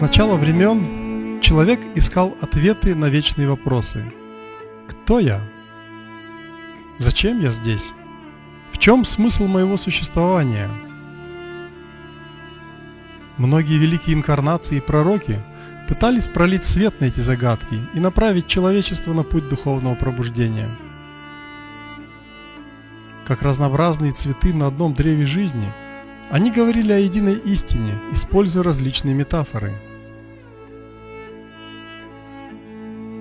начала времен человек искал ответы на вечные вопросы. Кто я? Зачем я здесь? В чем смысл моего существования? Многие великие инкарнации и пророки пытались пролить свет на эти загадки и направить человечество на путь духовного пробуждения. Как разнообразные цветы на одном древе жизни, они говорили о единой истине, используя различные метафоры.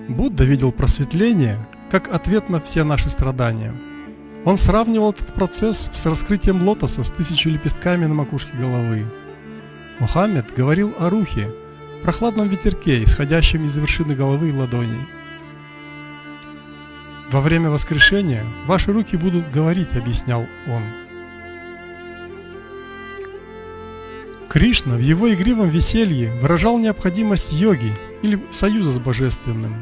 Будда видел просветление как ответ на все наши страдания. Он сравнивал этот процесс с раскрытием лотоса с 1000 лепестками на макушке головы. Мухаммед говорил о рухе, прохладном ветерке, исходящем из вершины головы и ладоней. Во время воскрешения ваши руки будут говорить, объяснял он. Кришна в его игривом веселье выражал необходимость йоги или союза с Божественным.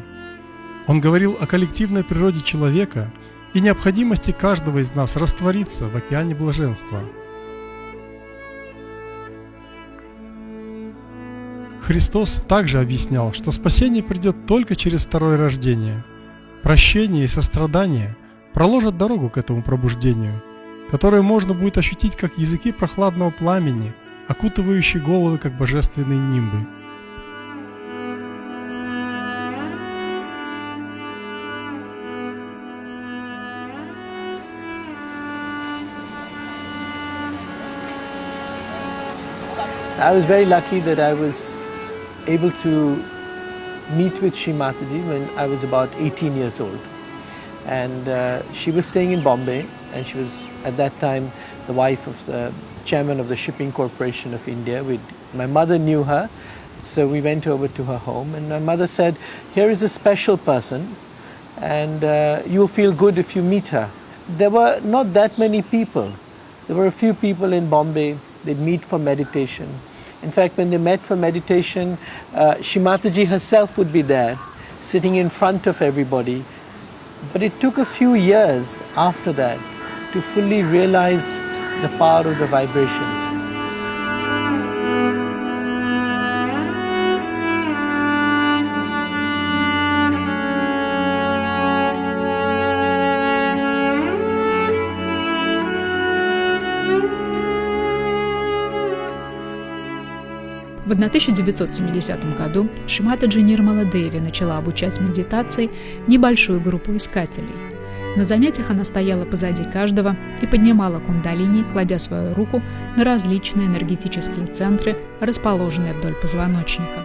Он говорил о коллективной природе человека и необходимости каждого из нас раствориться в океане блаженства. Христос также объяснял, что спасение придет только через второе рождение. Прощение и сострадание проложат дорогу к этому пробуждению, которое можно будет ощутить как языки прохладного пламени, окутывающие головы как божественные нимбы. I was very lucky that I was able to meet with Shri Mathaji when I was about 18 years old. And she was staying in Bombay, and she was at that time the wife of the chairman of the Shipping Corporation of India. My mother knew her, so we went over to her home, and my mother said, "Here is a special person, and you'll feel good if you meet her." There were not that many people. There were a few people in Bombay. They'd meet for meditation. In fact, when they met for meditation, Shri Mataji herself would be there, sitting in front of everybody. But it took a few years after that to fully realize the power of the vibrations. В 1970 году Шри Матаджи Нирмала Деви начала обучать медитации небольшую группу искателей. На занятиях она стояла позади каждого и поднимала кундалини, кладя свою руку на различные энергетические центры, расположенные вдоль позвоночника.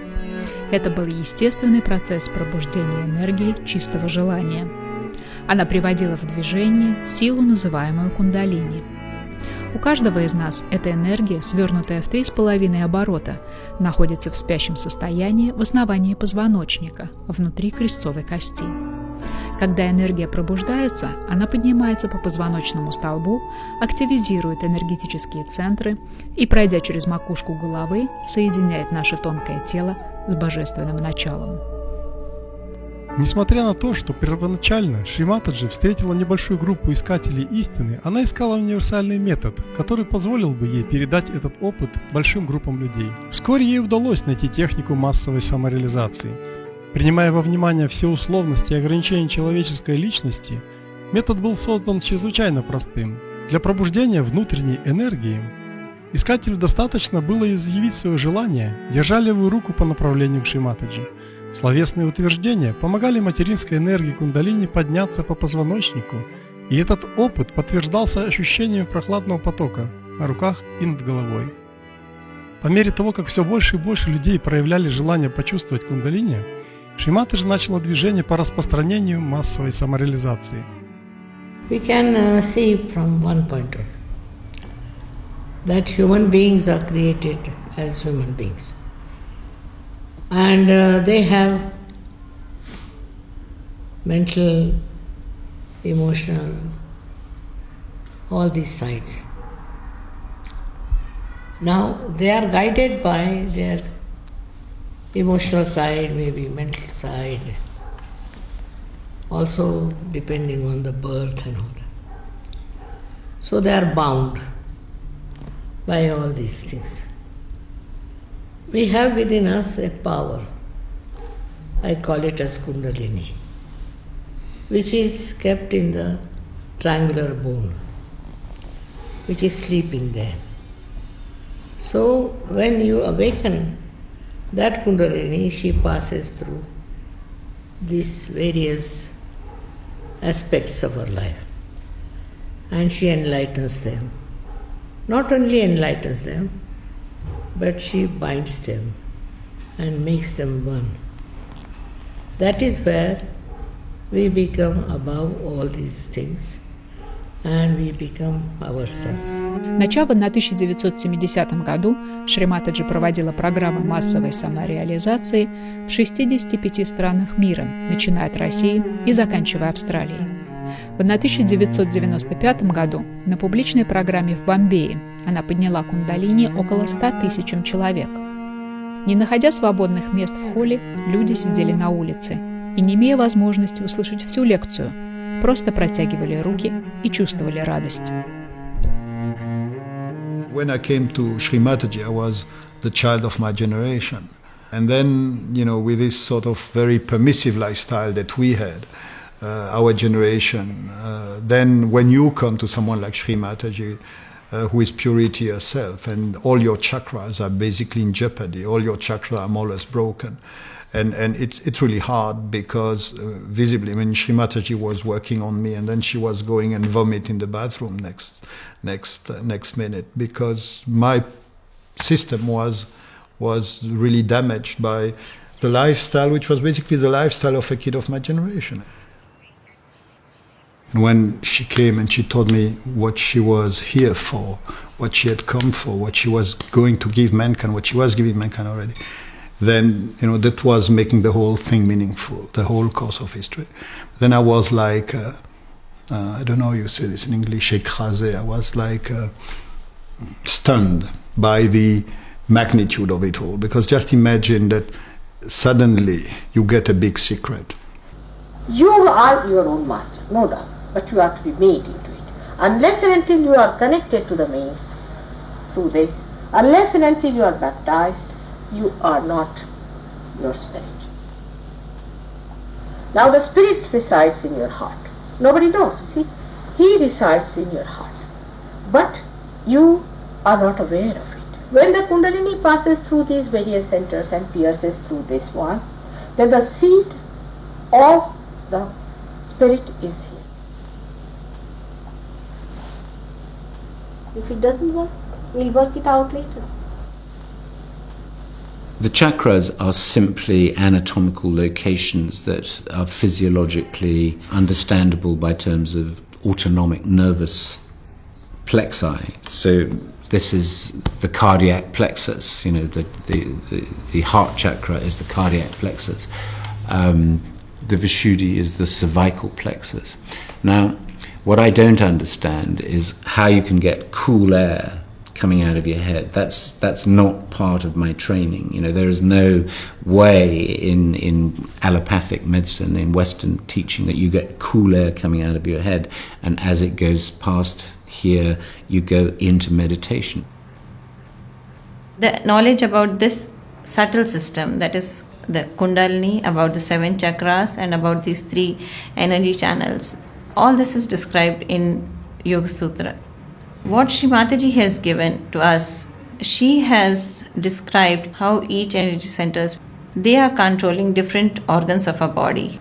Это был естественный процесс пробуждения энергии чистого желания. Она приводила в движение силу, называемую кундалини. У каждого из нас эта энергия, свернутая в 3,5 оборота, находится в спящем состоянии в основании позвоночника, внутри крестцовой кости. Когда энергия пробуждается, она поднимается по позвоночному столбу, активизирует энергетические центры и, пройдя через макушку головы, соединяет наше тонкое тело с божественным началом. Несмотря на то, что первоначально Шри Матаджи встретила небольшую группу искателей истины, она искала универсальный метод, который позволил бы ей передать этот опыт большим группам людей. Вскоре ей удалось найти технику массовой самореализации. Принимая во внимание все условности и ограничения человеческой личности, метод был создан чрезвычайно простым. Для пробуждения внутренней энергии искателю достаточно было изъявить свое желание, держа левую руку по направлению к Шри Матаджи. Словесные утверждения помогали материнской энергии кундалини подняться по позвоночнику, и этот опыт подтверждался ощущением прохладного потока на руках и над головой. По мере того, как все больше и больше людей проявляли желание почувствовать кундалини, Шри Матаджи начала движение по распространению массовой самореализации. We can see from one point of view that human beings are created as human beings. And they have mental, emotional, all these sides. Now they are guided by their emotional side, maybe mental side, also depending on the birth and all that. So they are bound by all these things. We have within us a power, I call it as Kundalini, which is kept in the triangular bone, which is sleeping there. So when you awaken that Kundalini, she passes through these various aspects of her life and she enlightens them. Not only enlightens them, but she binds them and makes them one. That is where we become above all these things and we become ourselves. Начав в 1970 году, Шри Матаджи проводила программы массовой самореализации в 65 странах мира, начиная от России и заканчивая Австралией. В 1995 году на публичной программе в Бомбее она подняла кундалини около 100 тысячам человек. Не находя свободных мест в холле, люди сидели на улице и, не имея возможности услышать всю лекцию, просто протягивали руки и чувствовали радость. When I came to Sri Matаджи, I was the child of my generation. And then, with this sort of very permissive lifestyle that we had, our generation, then when you come to someone like Sri Matаджи, who is purity herself, and all your chakras are basically in jeopardy, all your chakras are more or less broken. And it's really hard because visibly, Sri Matаджи was working on me, and then she was going and vomit in the bathroom next minute because my system was really damaged by the lifestyle, which was basically the lifestyle of a kid of my generation. And when she came and she told me what she was here for, what she had come for, what she was going to give mankind, what she was giving mankind already, then that was making the whole thing meaningful, the whole course of history. Then I was like, I don't know how you say this in English, écrasé. I was like stunned by the magnitude of it all. Because just imagine that suddenly you get a big secret. You are your own master, no doubt, but you have to be made into it. Unless and until you are connected to the means through this, unless and until you are baptized, you are not your spirit. Now the spirit resides in your heart. Nobody knows, you see. He resides in your heart. But you are not aware of it. When the Kundalini passes through these various centers and pierces through this one, then the seed of the spirit is here. If it doesn't work, we'll work it out later. The chakras are simply anatomical locations that are physiologically understandable by terms of autonomic nervous plexi. So this is the cardiac plexus, the heart chakra is the cardiac plexus. The Vishuddhi is the cervical plexus. Now, what I don't understand is how you can get cool air coming out of your head. That's not part of my training. There is no way in allopathic medicine, in Western teaching, that you get cool air coming out of your head, and as it goes past here, you go into meditation. The knowledge about this subtle system, that is the Kundalini, about the 7 chakras, and about these 3 energy channels, all this is described in Yoga Sutra. What Sri Mataji has given to us, she has described how each energy centers, they are controlling different organs of our body.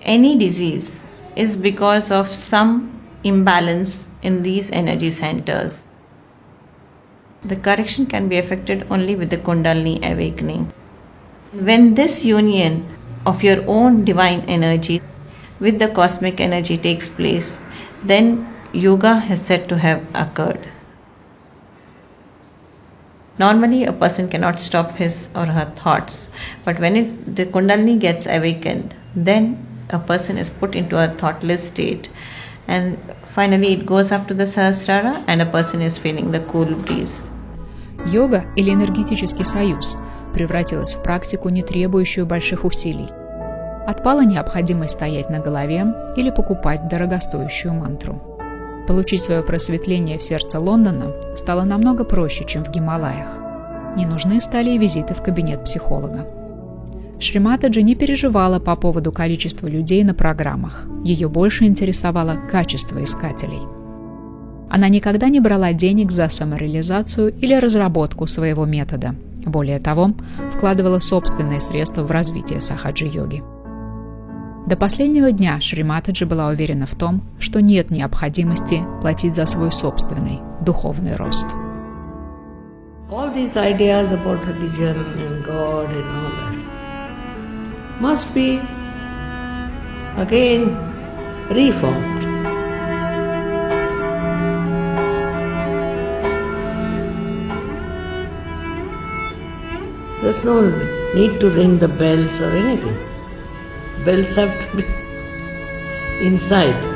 Any disease is because of some imbalance in these energy centers. The correction can be effected only with the Kundalini awakening. When this union of your own divine energy with the cosmic energy takes place, then yoga is said to have occurred. Normally, a person cannot stop his or her thoughts, but when the Kundalini gets awakened, then a person is put into a thoughtless state, and finally it goes up to the Sahasrara and a person is feeling the cool breeze. Йога или энергетический союз превратилась в практику, не требующую больших усилий. Отпала необходимость стоять на голове или покупать дорогостоящую мантру. Получить свое просветление в сердце Лондона стало намного проще, чем в Гималаях. Не нужны стали и визиты в кабинет психолога. Шри Матаджи не переживала по поводу количества людей на программах. Ее больше интересовало качество искателей. Она никогда не брала денег за самореализацию или разработку своего метода. Более того, вкладывала собственные средства в развитие Сахаджа Йоги. До последнего дня Шри Матаджи была уверена в том, что нет необходимости платить за свой собственный духовный рост. All these ideas about religion and God and all that must be again reformed. There's no need to ring the bells or anything. Bells have to be inside.